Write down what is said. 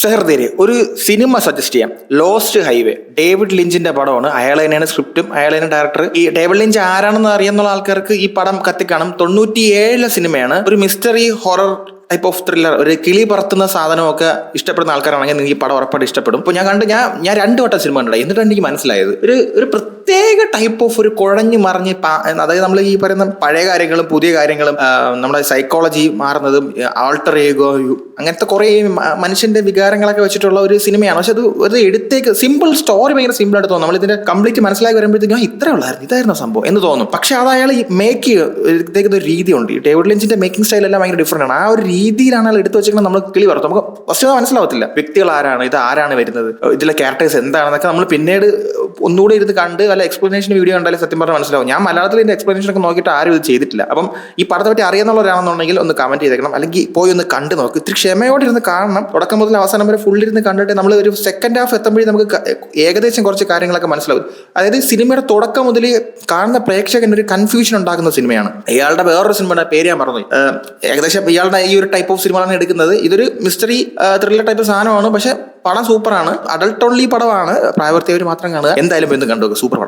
സഹൃദയരെ ഒരു cinema suggest ചെയ്യാം. Lost highway, David ലിഞ്ചിന്റെ പടമാണ്. അയാൾ തന്നെയാണ് സ്ക്രിപ്റ്റും, അയാൾ തന്നെ ഡയറക്ടർ. ഈ ഡേവിഡ് ലിഞ്ച് ആരാണെന്ന് അറിയുന്ന ആൾക്കാർക്ക് ഈ പടം കത്തിക്കാണും. 97 സിനിമയാണ്. ഒരു mystery horror type of thriller, ഒരു കിളി പറത്തുന്ന സാധനമൊക്കെ ഇഷ്ടപ്പെടുന്ന ആൾക്കാരാണെങ്കിൽ നിങ്ങൾക്ക് ഈ പടം ഉറപ്പായിട്ട് ഇഷ്ടപ്പെടും. ഇപ്പോൾ ഞാൻ 2 വട്ടം സിനിമ കണ്ടത്. എന്നിട്ടാണ് എനിക്ക് മനസ്സിലായത് ഒരു പ്രത്യേക ടൈപ്പ് ഓഫ് ഒരു കുഴഞ്ഞു മറിഞ്ഞ് അതായത് നമ്മൾ ഈ പറയുന്ന പഴയ കാര്യങ്ങളും പുതിയ കാര്യങ്ങളും നമ്മുടെ സൈക്കോളജി മാറുന്നതും ആൾട്ടർ ഈഗോയും അങ്ങനത്തെ കുറേ മനുഷ്യന്റെ വികാരങ്ങളൊക്കെ വെച്ചിട്ടുള്ള ഒരു സിനിമയാണ്. പക്ഷെ അത് എടുത്തേക്ക് സിമ്പിൾ സ്റ്റോറി ഭയങ്കര സിമ്പിൾ ആയിട്ട് തോന്നും. നമ്മൾ ഇതിന്റെ കംപ്ലീറ്റ് മനസ്സിലാക്കി വരുമ്പോഴത്തേക്കും ഇത്ര ഉള്ളായിരുന്നു, ഇതായിരുന്നു സംഭവം എന്ന് തോന്നും. പക്ഷെ അത് അയാൾ മേക്ക് എടുത്തേക്കുന്ന ഒരു രീതിയുണ്ട്. ഈ ഡേവിഡ് ലിഞ്ചിന്റെ മേക്കിംഗ് സ്റ്റൈൽ എല്ലാം ഭയങ്കര ഡിഫറെന്റ് ആണ്. ആ ഒരു രീതിയിലാണ് അയാൾ എടുത്തു വെച്ചിട്ട് നമ്മൾ കിളി പറത്തും. നമുക്ക് ഫസ്റ്റ് മനസ്സിലാവത്തില്ല വ്യക്തികൾ ആരാണ്, ഇത് ആരാണ് വരുന്നത്, ഇതിലെ ക്യാരക്ടേഴ്സ് എന്താണെന്നൊക്കെ നമ്മൾ പിന്നീട് ഒന്നുകൂടെ ഇരുന്ന് കണ്ട് വല്ല എക്സ്പ്ലനേഷൻ വീഡിയോ കണ്ടാലും സത്യം പറഞ്ഞാൽ മനസ്സിലാവും. ഞാൻ മലയാളത്തിൽ ഇതിന്റെ എക്സ്പ്ലനേഷൻ ഒക്കെ നോക്കിയിട്ട് ആരും ഇത് ചെയ്തിട്ടില്ല. അപ്പം ഈ പടത്തെ പറ്റി അറിയാന്നുള്ളവരാണെന്നുണ്ടെങ്കിൽ ഒന്ന് കമന്റ് ചെയ്തേക്കണം, അല്ലെങ്കിൽ പോയി ഒന്ന് കണ്ടു നോക്ക്. ഇത്തിരി ക്ഷമയോടെ ഇരുന്ന് കാണണം. തുടക്കം മുതൽ അവസാനം വരെ ഫുൾ ഇരുന്ന് കണ്ടിട്ട് നമ്മൾ ഒരു സെക്കൻഡ് ഹാഫ് എത്തുമ്പോഴേ നമുക്ക് ഏകദേശം കുറച്ച് കാര്യങ്ങളൊക്കെ മനസ്സിലാവും. അതായത് സിനിമയുടെ തുടക്കം മുതൽ കാണുന്ന പ്രേക്ഷകന് ഒരു കൺഫ്യൂഷൻ ഉണ്ടാക്കുന്ന സിനിമയാണ്. ഇയാളുടെ വേറൊരു സിനിമയുടെ പേര് ഞാൻ മറന്നു. ഏകദേശം ഇയാളുടെ ഈ ഒരു ടൈപ്പ് ഓഫ് സിനിമയാണ് എടുക്കുന്നത്. ഇതൊരു മിസ്റ്ററി ത്രില്ലർ ടൈപ്പ് സാധനമാണ്. പക്ഷെ പടം സൂപ്പറാണ്. അഡൾട്ട് ഓൺലി പടമാണ്. പ്രായപൂർത്തിയായവർ മാത്രം കാണുക. എന്തായാലും പോയി കണ്ടു. സൂപ്പർ പടം.